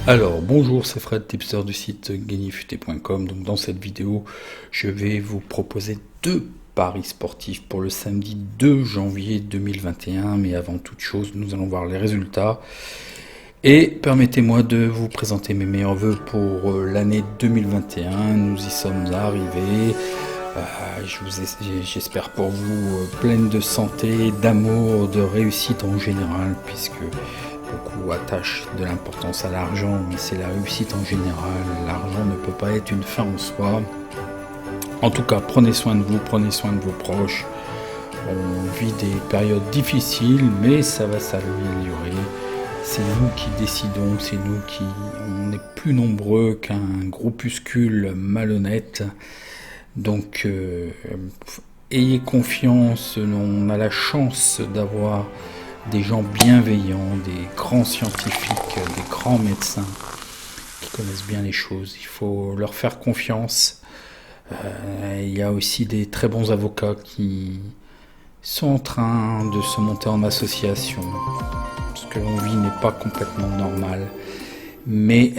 Alors bonjour, c'est Fred, tipster du site gagnerfuté.com. Donc dans cette vidéo, je vais vous proposer deux paris sportifs pour le samedi 2 janvier 2021. Mais avant toute chose, nous allons voir les résultats. Et permettez-moi de vous présenter mes meilleurs vœux pour l'année 2021. Nous y sommes arrivés. J'espère pour vous pleine de santé, d'amour, de réussite en général, puisque beaucoup attachent de l'importance à l'argent, mais c'est la réussite en général. L'argent ne peut pas être une fin en soi. En tout cas, prenez soin de vous, prenez soin de vos proches. On vit des périodes difficiles, mais ça va s'améliorer. C'est nous qui décidons, c'est nous qui... On est plus nombreux qu'un groupuscule malhonnête. Donc, ayez confiance, on a la chance d'avoir des gens bienveillants, des grands scientifiques, des grands médecins qui connaissent bien les choses. Il faut leur faire confiance. Il y a aussi des très bons avocats qui sont en train de se monter en association. Ce que l'on vit n'est pas complètement normal. Mais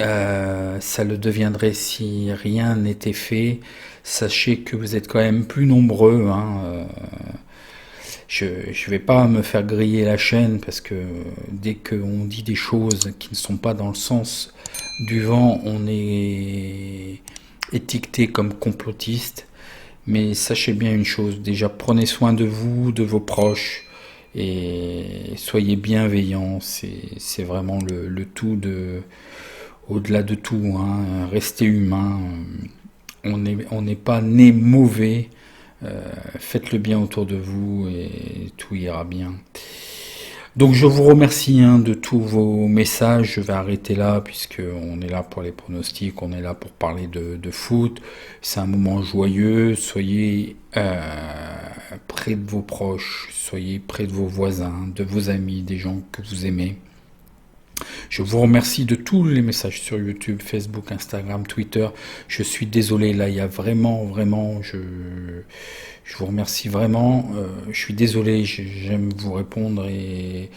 ça le deviendrait si rien n'était fait. Sachez que vous êtes quand même plus nombreux. Je ne vais pas me faire griller la chaîne parce que dès qu'on dit des choses qui ne sont pas dans le sens du vent, on est étiqueté comme complotiste. Mais sachez bien une chose, déjà prenez soin de vous, de vos proches et soyez bienveillants. C'est vraiment le tout au-delà de tout. Restez humain. On n'est pas né mauvais. Faites le bien autour de vous et tout ira bien. Donc je vous remercie de tous vos messages. Je vais arrêter là puisque on est là pour les pronostics, on est là pour parler de foot. C'est un moment joyeux. Soyez près de vos proches, soyez près de vos voisins, de vos amis, des gens que vous aimez. Je vous remercie de tous les messages sur YouTube, Facebook, Instagram, Twitter. Je suis désolé, là, il y a vraiment, je vous remercie vraiment. Je suis désolé, j'aime vous répondre et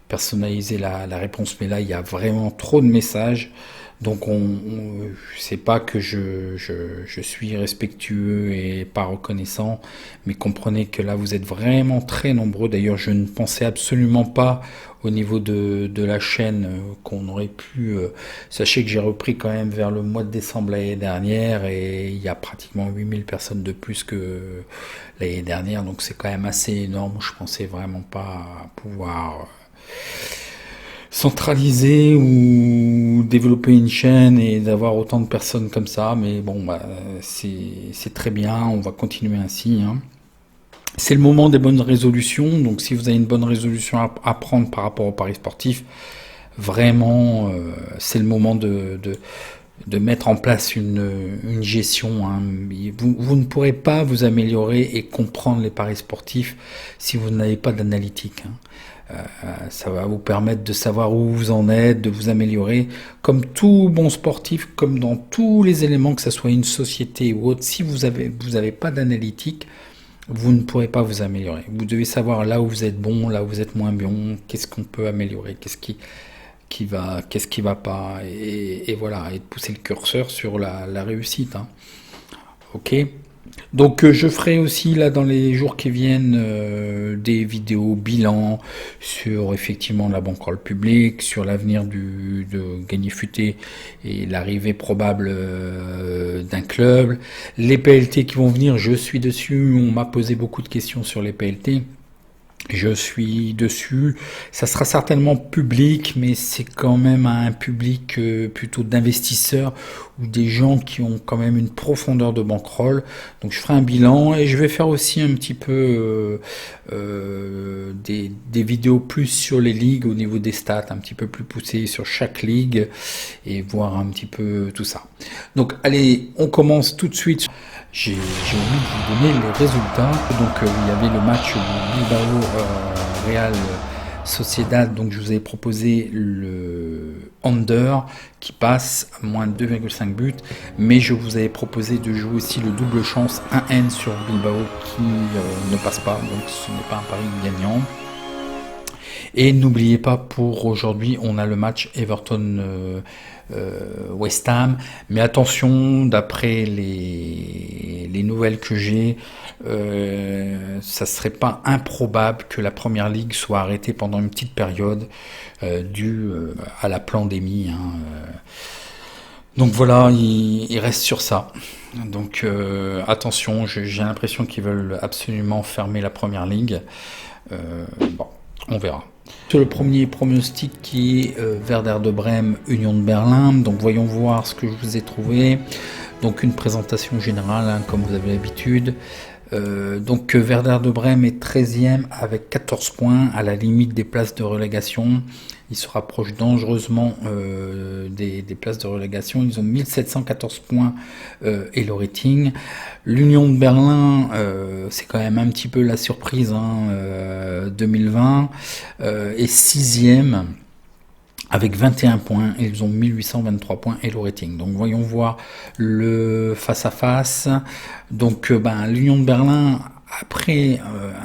personnaliser la réponse, mais là, il y a vraiment trop de messages. Donc, c'est pas que je suis respectueux et pas reconnaissant, mais comprenez que là, vous êtes vraiment très nombreux. D'ailleurs, je ne pensais absolument pas au niveau de la chaîne qu'on aurait pu... sachez que j'ai repris quand même vers le mois de décembre l'année dernière et il y a pratiquement 8000 personnes de plus que l'année dernière. Donc, c'est quand même assez énorme. Je pensais vraiment pas pouvoir... centraliser ou développer une chaîne et d'avoir autant de personnes comme ça, mais bon, c'est très bien, on va continuer ainsi. C'est le moment des bonnes résolutions, donc si vous avez une bonne résolution à prendre par rapport au paris sportif, vraiment, c'est le moment de mettre en place une gestion. Vous ne pourrez pas vous améliorer et comprendre les paris sportifs si vous n'avez pas d'analytique. Ça va vous permettre de savoir où vous en êtes, de vous améliorer. Comme tout bon sportif, comme dans tous les éléments, que ce soit une société ou autre, si vous avez pas d'analytique, vous ne pourrez pas vous améliorer. Vous devez savoir là où vous êtes bon, là où vous êtes moins bon, qu'est-ce qu'on peut améliorer, qu'est-ce qui va pas, et voilà, et de pousser le curseur sur la réussite. Ok. Donc je ferai aussi là dans les jours qui viennent des vidéos bilan sur effectivement la bankroll publique, sur l'avenir de Gagner Futé et l'arrivée probable d'un club. Les PLT qui vont venir, je suis dessus, on m'a posé beaucoup de questions sur les PLT. Je suis dessus, ça sera certainement public, mais c'est quand même un public plutôt d'investisseurs ou des gens qui ont quand même une profondeur de bankroll. Donc je ferai un bilan et je vais faire aussi un petit peu des vidéos plus sur les ligues au niveau des stats, un petit peu plus poussées sur chaque ligue et voir un petit peu tout ça. Donc allez, on commence tout de suite. J'ai oublié de vous donner les résultats. Donc il y avait le match Bilbao Real Sociedad. Donc je vous ai proposé le under qui passe à moins de 2,5 buts. Mais je vous avais proposé de jouer aussi le double chance 1N sur Bilbao qui ne passe pas. Donc ce n'est pas un pari gagnant. Et n'oubliez pas, pour aujourd'hui, on a le match Everton West Ham. Mais attention, d'après les nouvelles que j'ai, ça serait pas improbable que la Première Ligue soit arrêtée pendant une petite période due à la pandémie, hein. Donc voilà, il reste sur ça. Donc attention, j'ai l'impression qu'ils veulent absolument fermer la Première Ligue. Bon, on verra. Sur le premier pronostic qui est Werder de Brême, Union de Berlin. Donc voyons voir ce que je vous ai trouvé. Donc une présentation générale, hein, comme vous avez l'habitude. Donc Werder de Brême est 13e avec 14 points à la limite des places de relégation. Ils se rapprochent dangereusement des places de relégation. Ils ont 1714 points et le rating. L'Union de Berlin, c'est quand même un petit peu la surprise, hein, 2020, est 6e avec 21 points, et ils ont 1823 points et le rating. Donc voyons voir le face-à-face. Donc l'Union de Berlin, après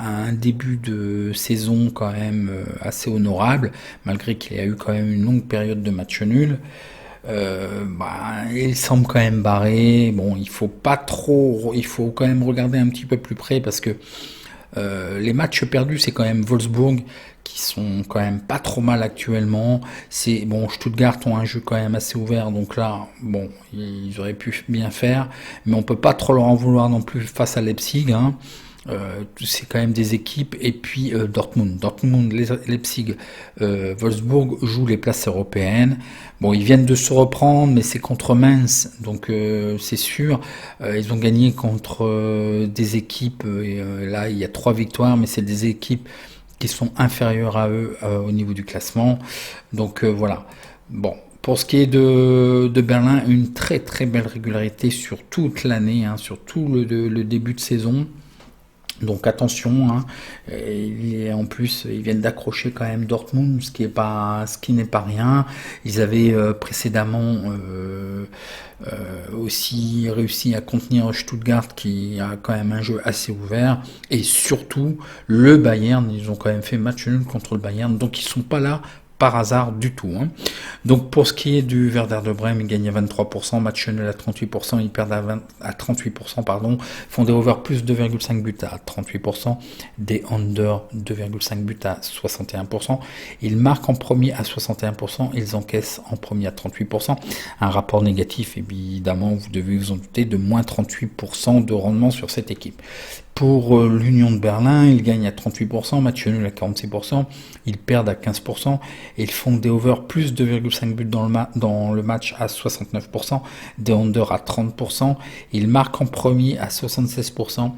un début de saison quand même assez honorable, malgré qu'il y a eu quand même une longue période de match nul, il semble quand même barré. Bon, il faut quand même regarder un petit peu plus près, parce que les matchs perdus, c'est quand même Wolfsburg, qui sont quand même pas trop mal actuellement. Stuttgart ont un jeu quand même assez ouvert, donc là, bon, ils auraient pu bien faire, mais on peut pas trop leur en vouloir non plus face à Leipzig, hein. C'est quand même des équipes. Et puis Dortmund, Leipzig, Wolfsburg jouent les places européennes. Bon, ils viennent de se reprendre, mais c'est contre Mainz, donc c'est sûr. Ils ont gagné contre des équipes, là il y a 3 victoires, mais c'est des équipes qui sont inférieures à eux au niveau du classement. Donc voilà. Bon. Pour ce qui est de Berlin, une très très belle régularité sur toute l'année, hein, sur tout le début de saison. Donc attention, hein. En plus, ils viennent d'accrocher quand même Dortmund, ce qui n'est pas rien. Ils avaient précédemment aussi réussi à contenir Stuttgart, qui a quand même un jeu assez ouvert. Et surtout, le Bayern, ils ont quand même fait match nul contre le Bayern, donc ils sont pas là par hasard du tout, hein. Donc pour ce qui est du Werder de Brême, ils gagnent à 23%, match nul à 38%, ils perdent à 38%, pardon, font des over plus 2,5 buts à 38%, des under 2,5 buts à 61%, ils marquent en premier à 61%, ils encaissent en premier à 38%, un rapport négatif, évidemment, vous devez vous en douter, de moins 38% de rendement sur cette équipe. Pour l'Union de Berlin, ils gagnent à 38%, match nul à 46%, ils perdent à 15%, et ils font des over plus 2,5 buts dans le match à 69%, des under à 30%, ils marquent en premier à 76%,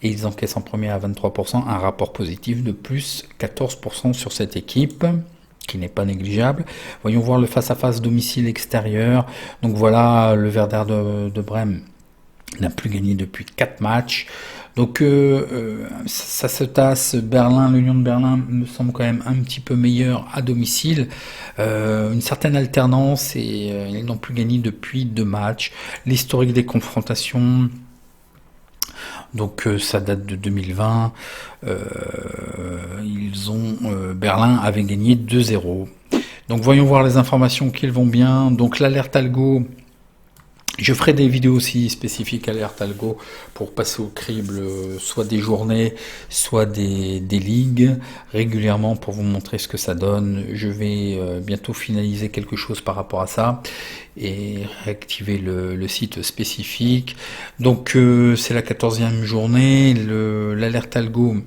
et ils encaissent en premier à 23%, un rapport positif de plus 14% sur cette équipe, qui n'est pas négligeable. Voyons voir le face-à-face domicile extérieur. Donc voilà, le Werder de Brême n'a plus gagné depuis 4 matchs. Donc ça se tasse. L'Union de Berlin me semble quand même un petit peu meilleur à domicile. Une certaine alternance, et ils n'ont plus gagné depuis 2 matchs. L'historique des confrontations, donc ça date de 2020. Berlin avait gagné 2-0. Donc voyons voir les informations qui vont bien. Donc l'alerte algo. Je ferai des vidéos aussi spécifiques alerte algo pour passer au crible, soit des journées, soit des ligues régulièrement, pour vous montrer ce que ça donne. Je vais bientôt finaliser quelque chose par rapport à ça et réactiver le site spécifique. Donc c'est la 14e journée. L'alerte algo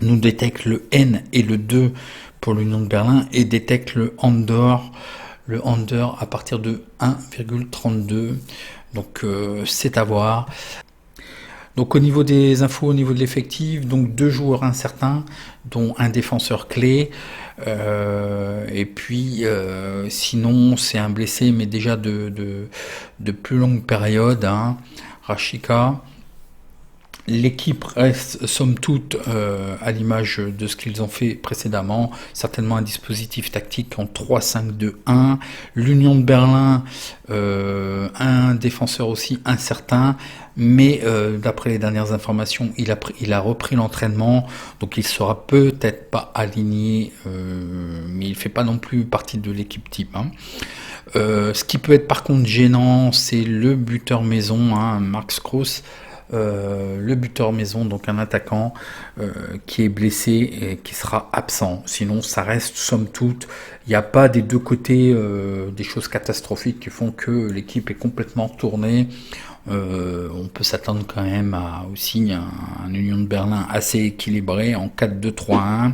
nous détecte le N et le 2 pour l'Union de Berlin et détecte le under à partir de 1,32. Donc c'est à voir. Donc au niveau des infos, au niveau de l'effectif, donc 2 joueurs incertains, dont un défenseur clé. Et puis sinon c'est un blessé, mais déjà de plus longue période, hein, Rashika. L'équipe reste, somme toute, à l'image de ce qu'ils ont fait précédemment, certainement un dispositif tactique en 3-5-2-1. L'Union de Berlin, un défenseur aussi incertain, mais d'après les dernières informations, il a repris l'entraînement, donc il sera peut-être pas aligné, mais il fait pas non plus partie de l'équipe type, hein. Ce qui peut être par contre gênant, c'est le buteur maison, hein, Marc Kroos, le buteur maison, donc un attaquant qui est blessé et qui sera absent. Sinon, ça reste somme toute. Il n'y a pas des deux côtés des choses catastrophiques qui font que l'équipe est complètement tournée. On peut s'attendre quand même à aussi un Union de Berlin assez équilibré en 4-2-3-1.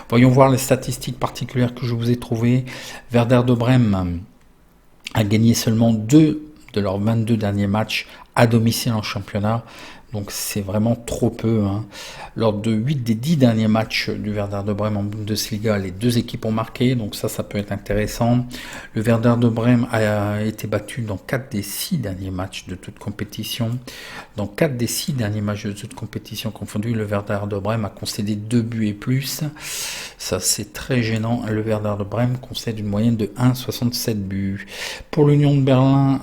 Voyons voir les statistiques particulières que je vous ai trouvées. Werder de Brême a gagné seulement 2 de leurs 22 derniers matchs à domicile en championnat. Donc c'est vraiment trop peu, hein. Lors de 8 des 10 derniers matchs du Werder de Brême en Bundesliga, les deux équipes ont marqué, donc ça peut être intéressant. Le Werder de Brême a été battu dans 4 des 6 derniers matchs de toute compétition. Dans 4 des 6 derniers matchs de toute compétition confondue, le Werder de Brême a concédé 2 buts et plus. Ça c'est très gênant. Le Werder de Brême concède une moyenne de 1,67 buts. Pour l'Union de Berlin,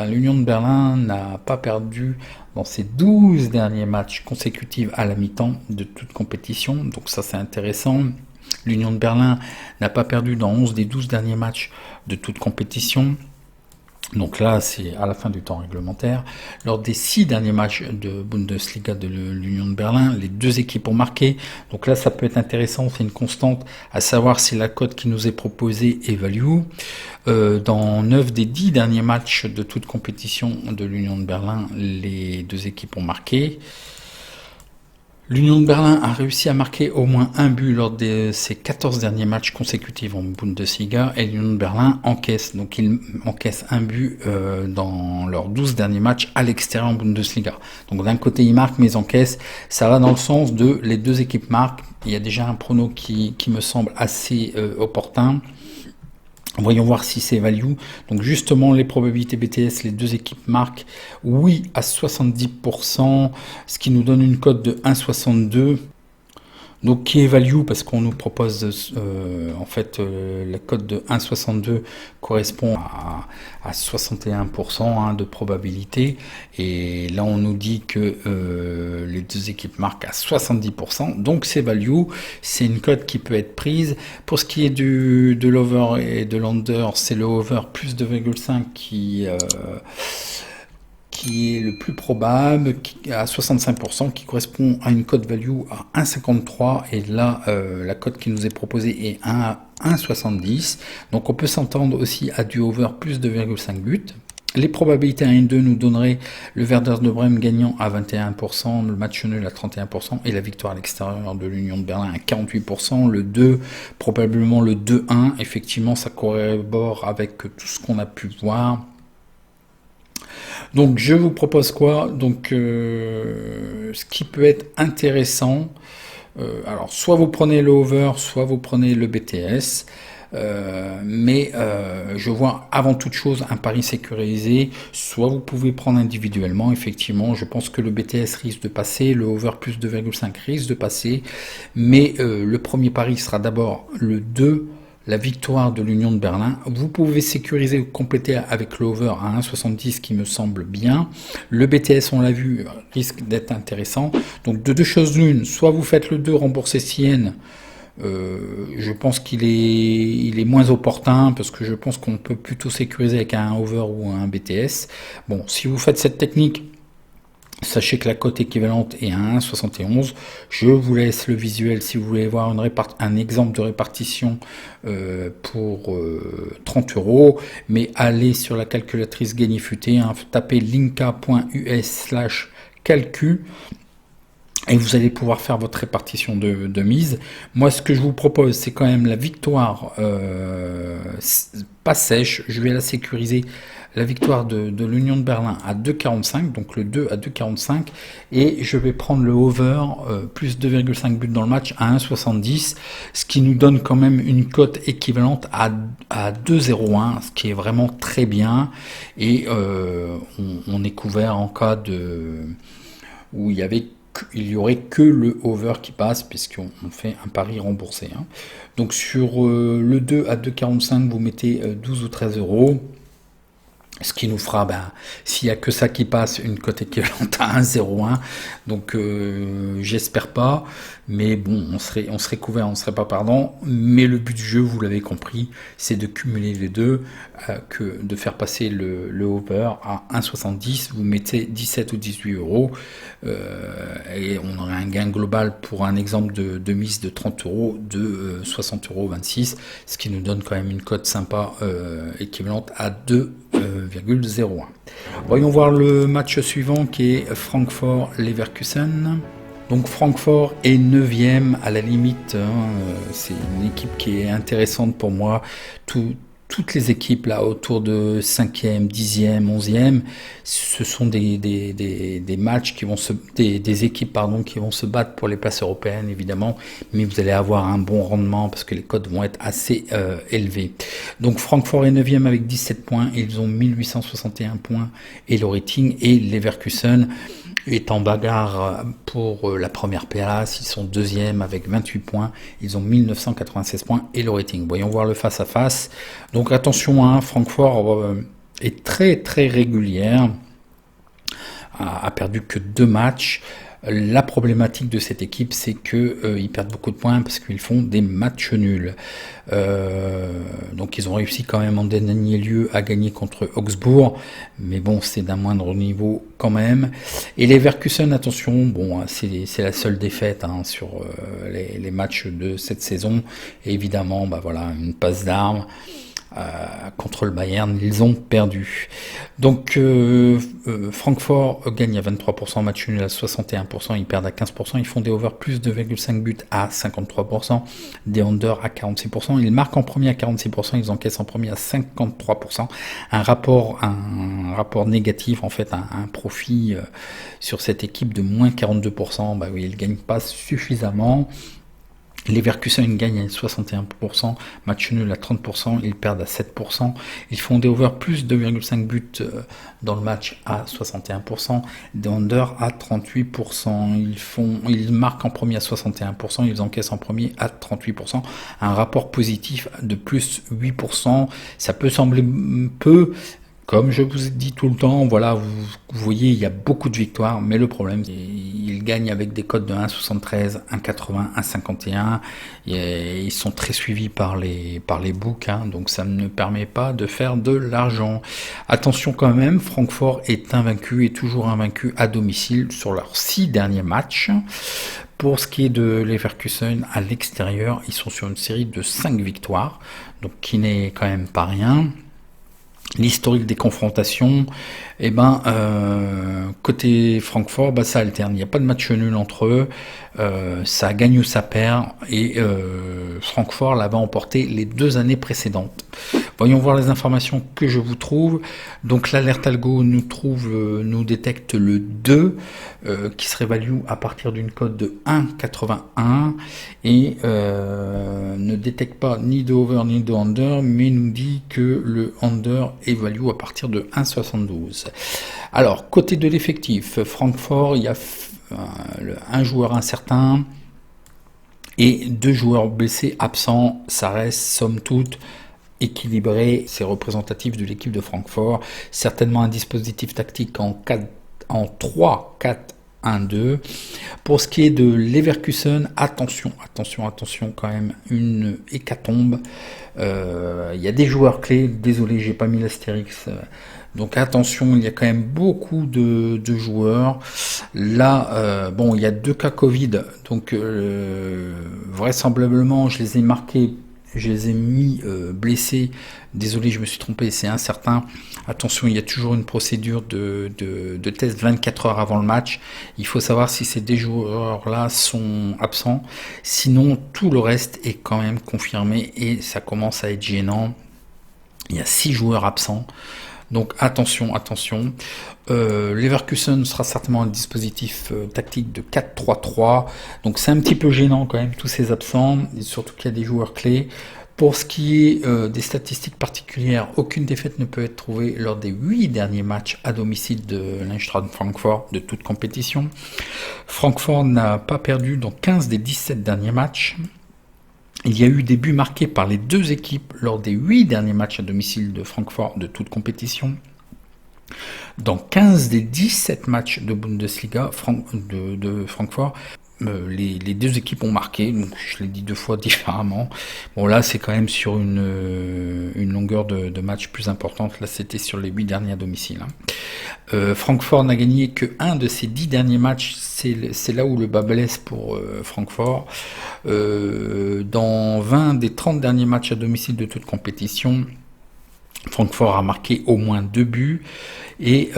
l'Union de Berlin n'a pas perdu dans ses 12 derniers matchs consécutifs à la mi-temps de toute compétition. Donc ça c'est intéressant. L'Union de Berlin n'a pas perdu dans 11 des 12 derniers matchs de toute compétition. Donc là, c'est à la fin du temps réglementaire. Lors des 6 derniers matchs de Bundesliga de l'Union de Berlin, les deux équipes ont marqué. Donc là, ça peut être intéressant, c'est une constante, à savoir si la cote qui nous est proposée est value. Dans 9 des 10 derniers matchs de toute compétition de l'Union de Berlin, les deux équipes ont marqué. L'Union de Berlin a réussi à marquer au moins un but lors de ses 14 derniers matchs consécutifs en Bundesliga et l'Union de Berlin encaisse. Donc ils encaissent un but dans leurs 12 derniers matchs à l'extérieur en Bundesliga. Donc d'un côté ils marquent mais ils encaissent. Ça va dans le sens de les deux équipes marquent. Il y a déjà un prono qui me semble assez opportun. Voyons voir si c'est value. Donc justement, les probabilités BTS, les deux équipes marquent oui à 70%, ce qui nous donne une cote de 1,62. Donc qui est value parce qu'on nous propose la cote de 1,62 correspond à 61% hein, de probabilité et là on nous dit que les deux équipes marquent à 70%, donc c'est value, c'est une cote qui peut être prise. Pour ce qui est de l'over et de l'under, c'est le over plus 2,5 qui est le plus probable, à 65%, qui correspond à une cote value à 1,53, et là, la cote qui nous est proposée est à 1,70. Donc on peut s'entendre aussi à du over plus 2,5 buts. Les probabilités 1 et 2 nous donneraient le Werder de Brême gagnant à 21%, le match nul à 31% et la victoire à l'extérieur de l'Union de Berlin à 48%. Le 2, probablement le 2-1, effectivement ça corrobore avec tout ce qu'on a pu voir. Donc je vous propose quoi? Donc ce qui peut être intéressant, alors soit vous prenez le over, soit vous prenez le BTS. Mais je vois avant toute chose un pari sécurisé, soit vous pouvez prendre individuellement, effectivement, je pense que le BTS risque de passer, le over plus 2,5 risque de passer, mais le premier pari sera d'abord le 2, la victoire de l'Union de Berlin. Vous pouvez sécuriser ou compléter avec l'over à 1,70 qui me semble bien. Le BTS, on l'a vu, risque d'être intéressant. Donc de deux choses l'une, soit vous faites le 2 remboursé Sienne, je pense qu'il est moins opportun parce que je pense qu'on peut plutôt sécuriser avec un over ou un BTS. Bon, si vous faites cette technique, sachez que la cote équivalente est à 1,71. Je vous laisse le visuel si vous voulez voir un exemple de répartition pour 30 €. Mais allez sur la calculatrice Gagnifuté, hein, tapez linka.us/calcul. Et vous allez pouvoir faire votre répartition de mise. Moi, ce que je vous propose, c'est quand même la victoire pas sèche. Je vais la sécuriser. La victoire de l'Union de Berlin à 2,45, donc le 2 à 2,45. Et je vais prendre le over, plus 2,5 buts dans le match à 1,70. Ce qui nous donne quand même une cote équivalente à 2,01, ce qui est vraiment très bien. Et on est couvert en cas où il y aurait que le over qui passe, puisqu'on fait un pari remboursé. Hein. Donc sur le 2 à 2,45, vous mettez 12 ou 13 euros. Ce qui nous fera, s'il n'y a que ça qui passe, une cote équivalente à 1,01. Donc j'espère pas, mais bon, on serait couvert, on serait pas perdant. Mais le but du jeu, vous l'avez compris, c'est de cumuler les deux, de faire passer le over à 1,70. Vous mettez 17 ou 18 euros et on aurait un gain global pour un exemple de mise de 30 euros de 60,26 euros, ce qui nous donne quand même une cote sympa équivalente à 2,01. Voyons voir le match suivant qui est Francfort-Leverkusen. Donc Francfort est 9e à la limite, c'est une équipe qui est intéressante pour moi. Toutes les équipes là autour de 5e, 10e, 11e, ce sont des matchs qui vont des équipes qui vont se battre pour les places européennes évidemment, mais vous allez avoir un bon rendement parce que les cotes vont être assez élevées. Donc Francfort est 9e avec 17 points, ils ont 1861 points et le rating, et Leverkusen est en bagarre pour la première place, ils sont 2e avec 28 points, ils ont 1996 points et le rating. Voyons voir le face à face. Donc attention, Francfort est très très régulière, a perdu que 2 matchs. La problématique de cette équipe, c'est que ils perdent beaucoup de points parce qu'ils font des matchs nuls. Donc ils ont réussi quand même en dernier lieu à gagner contre Augsbourg, mais bon, c'est d'un moindre niveau quand même. Et les Leverkusen, attention, c'est la seule défaite sur les matchs de cette saison. Et évidemment, une passe d'armes. Contre le Bayern, ils ont perdu. Donc Francfort gagne à 23%, match nul à 61%, ils perdent à 15%, ils font des over plus 2,5 buts à 53%, des under à 46%, ils marquent en premier à 46%, ils encaissent en premier à 53%, un rapport négatif, en fait, un profit sur cette équipe de moins 42%, oui, ils ne gagnent pas suffisamment. Les Leverkusen gagnent à 61%, match nul à 30%, ils perdent à 7%, ils font des over plus 2,5 buts dans le match à 61%, des under à 38%, ils marquent en premier à 61%, ils encaissent en premier à 38%, un rapport positif de plus 8%, ça peut sembler peu. Comme je vous ai dit tout le temps, voilà, vous voyez, il y a beaucoup de victoires, mais le problème, ils gagnent avec des cotes de 1,73, 1,80, 1,51, et ils sont très suivis par les books, donc ça ne permet pas de faire de l'argent. Attention quand même, Francfort est invaincu et toujours invaincu à domicile sur leurs 6 derniers matchs. Pour ce qui est de Leverkusen, à l'extérieur, ils sont sur une série de 5 victoires, donc qui n'est quand même pas rien. L'historique des confrontations, côté Francfort, ça alterne. Il n'y a pas de match nul entre eux. Ça gagne ou ça perd. Et Francfort l'avait emporté les 2 années précédentes. Voyons voir les informations que je vous trouve. Donc l'alerte algo nous détecte le 2 qui serait value à partir d'une cote de 1,81 et ne détecte pas ni de over ni de under, mais nous dit que le under est value à partir de 1,72. Alors côté de l'effectif, Francfort, il y a un joueur incertain et 2 joueurs blessés absents. Ça reste somme toute équilibré, c'est représentatif de l'équipe de Francfort. Certainement un dispositif tactique en 3, 4, 1, 2. Pour ce qui est de Leverkusen, attention quand même, une hécatombe. Il y a des joueurs clés, désolé, j'ai pas mis l'astérix. Donc attention, il y a quand même beaucoup de joueurs. Là, il y a 2 cas Covid, donc vraisemblablement, je les ai marqués. Je les ai mis blessés. Désolé, je me suis trompé, c'est incertain. Attention, il y a toujours une procédure de test 24 heures avant le match. Il faut savoir si ces 2 joueurs-là sont absents. Sinon, tout le reste est quand même confirmé et ça commence à être gênant. Il y a 6 joueurs absents. Donc attention. Leverkusen sera certainement un dispositif tactique de 4-3-3. Donc c'est un petit peu gênant quand même, tous ces absents, et surtout qu'il y a des joueurs clés. Pour ce qui est des statistiques particulières, aucune défaite ne peut être trouvée lors des 8 derniers matchs à domicile de l'Eintracht Francfort de toute compétition. Francfort n'a pas perdu dans 15 des 17 derniers matchs. Il y a eu des buts marqués par les deux équipes lors des 8 derniers matchs à domicile de Francfort de toute compétition. Dans 15 des 17 matchs de Bundesliga de Francfort, les deux équipes ont marqué, donc je l'ai dit deux fois différemment. Bon, là c'est quand même sur une longueur de match plus importante. Là c'était sur les 8 derniers à domicile. Francfort n'a gagné que un de ses 10 derniers matchs. C'est là où le bas blesse pour Francfort. Dans 20 des 30 derniers matchs à domicile de toute compétition, Francfort a marqué au moins 2 buts et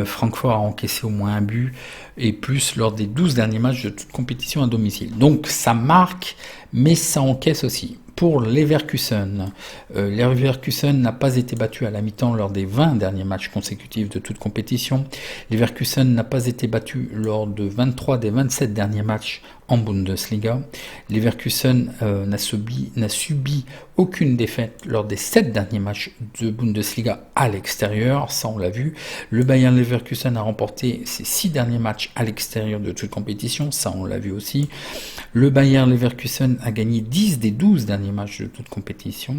Francfort a encaissé au moins un but et plus lors des 12 derniers matchs de toute compétition à domicile. Donc ça marque, mais ça encaisse aussi. Pour Leverkusen, Leverkusen n'a pas été battu à la mi-temps lors des 20 derniers matchs consécutifs de toute compétition. Leverkusen n'a pas été battu lors de 23 des 27 derniers matchs en Bundesliga. Leverkusen n'a subi aucune défaite lors des 7 derniers matchs de Bundesliga à l'extérieur, ça on l'a vu. Le Bayer Leverkusen a remporté ses 6 derniers matchs à l'extérieur de toute compétition, ça on l'a vu aussi. Le Bayer Leverkusen a gagné 10 des 12 derniers matchs de toute compétition.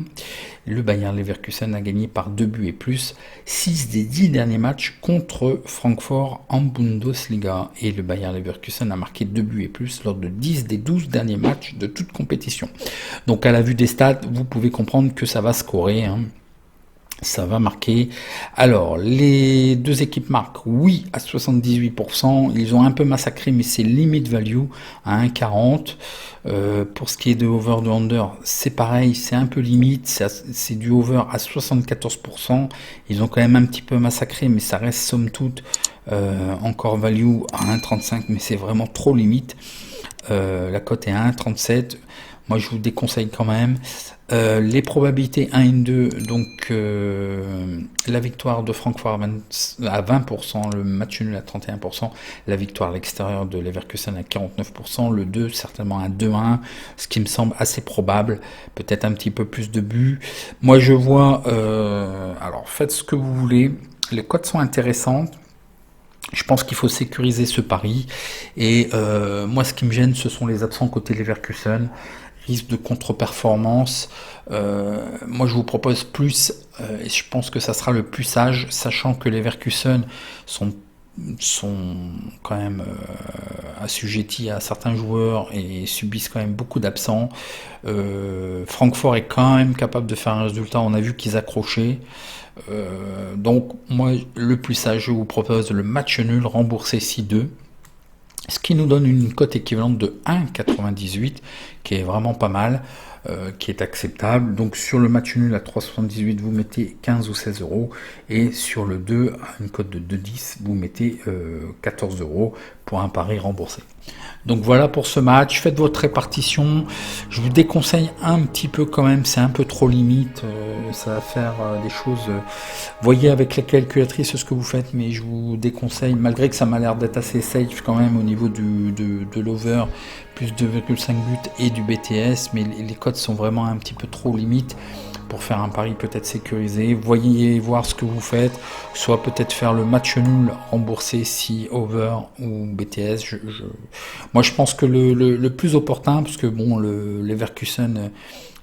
Le Bayer Leverkusen a gagné par 2 buts et plus 6 des 10 derniers matchs contre Francfort en Bundesliga. Et le Bayer Leverkusen a marqué 2 buts et plus lors de 10 des 12 derniers matchs de toute compétition. Donc à la vue des stats, vous pouvez comprendre que ça va scorer, hein. Ça va marquer. Alors, les deux équipes marquent, oui, à 78%. Ils ont un peu massacré, mais c'est limit value à 1,40. Pour ce qui est de over de under, c'est pareil, c'est un peu limite. C'est du over à 74%. Ils ont quand même un petit peu massacré, mais ça reste somme toute encore value à 1,35, mais c'est vraiment trop limite. La cote est à 1,37. Moi, je vous déconseille quand même. Les probabilités 1 et 2, donc la victoire de Francfort à 20%, le match nul à 31%, la victoire à l'extérieur de Leverkusen à 49%, le 2 certainement à 2-1, ce qui me semble assez probable, peut-être un petit peu plus de buts. Moi je vois, alors faites ce que vous voulez, les cotes sont intéressantes. Je pense qu'il faut sécuriser ce pari. Et moi, ce qui me gêne, ce sont les absents côté Leverkusen. Risque de contre-performance. Moi, je vous propose plus, et je pense que ça sera le plus sage, sachant que les Leverkusen sont quand même assujettis à certains joueurs et subissent quand même beaucoup d'absents. Francfort est quand même capable de faire un résultat. On a vu qu'ils accrochaient. Donc moi le plus sage, je vous propose le match nul remboursé 6-2, ce qui nous donne une cote équivalente de 1,98 qui est vraiment pas mal, qui est acceptable. Donc sur le match nul à 3,78 vous mettez 15 ou 16 euros et sur le 2 à une cote de 2,10 vous mettez 14 euros pour un pari remboursé. Donc voilà pour ce match, faites votre répartition. Je vous déconseille un petit peu quand même, c'est un peu trop limite, ça va faire des choses. Voyez avec la calculatrice ce que vous faites, mais je vous déconseille, malgré que ça m'a l'air d'être assez safe quand même au niveau de l'over, plus 2,5 buts et du BTS, mais les cotes sont vraiment un petit peu trop limites pour faire un pari peut-être sécurisé. Voyez voir ce que vous faites, soit peut-être faire le match nul remboursé si over ou BTS. Moi je pense que le plus opportun, parce que bon, le Leverkusen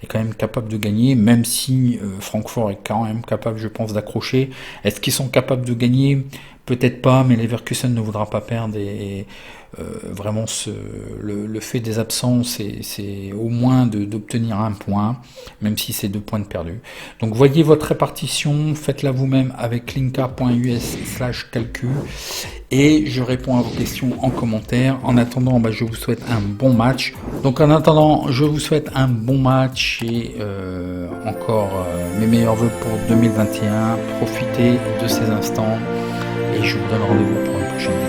est quand même capable de gagner, même si Francfort est quand même capable, je pense, d'accrocher. Est-ce qu'ils sont capables de gagner? Peut-être pas, mais Leverkusen ne voudra pas perdre et vraiment le fait des absents, c'est au moins d'obtenir un point, même si c'est 2 points de perdu. Donc voyez votre répartition, faites-la vous-même avec linka.us/calcul et je réponds à vos questions en commentaire. En attendant, je vous souhaite un bon match. Donc en attendant, je vous souhaite un bon match et encore mes meilleurs vœux pour 2021. Profitez de ces instants et je vous donne rendez-vous pour une prochaine vidéo.